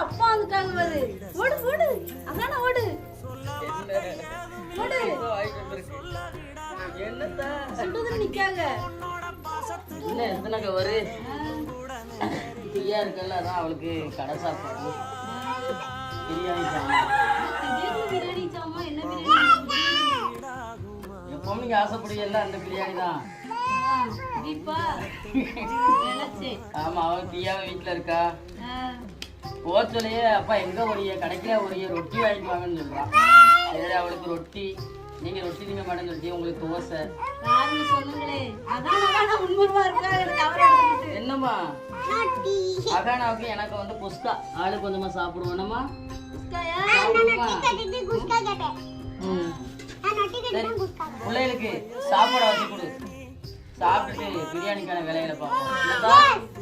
அப்பா வந்துட்டாங்க பாரு. ஓடு ஓடு அதானே ஓடு ஓடு. என்னதா சுடுது நிக்காங்க. என்ன எத்தனை கவரு ஃப்ரீயா இருக்கல, அதான் அவளுக்கு கடை சாப்பாடு பிரியாணி சாமான். திடீர்னு பிரியாணி சாமா என்ன பிரியாணி? எப்பவும் நீங்க ஆசைப்படுவீங்கல்ல அந்த பிரியாணி தான். தீபா நினைச்சே. ஆமா, அவன் பிரியாவை வீட்டுல இருக்கா. போச்சலையே அப்பா எங்க ஒரிய கடைக்கில ஒரிய ரொட்டி வாங்கிட்டு வாங்கன்னு சொல்றான். சரி அவளுக்கு ரொட்டி, நீங்க ரொட்டி திங்க மாட்டேன்னு சொல்லி உங்களுக்கு தோசை. யாருன்னு சொல்லுங்களே. அதான் உண்மையா இருக்கா கவர் எடுத்துட்டு. என்னம்மா அகானாவுக்கு எனக்கு வந்து குஸ்கா ஆளு கொஞ்சமா சாப்பிடுவோம்மா. குஸ்காயா? பிள்ளைகளுக்கு சாப்பாடு வச்சு கொடு, சாப்பிட்டுட்டு பிரியாணிக்கான வேலையில பார்ப்போம்.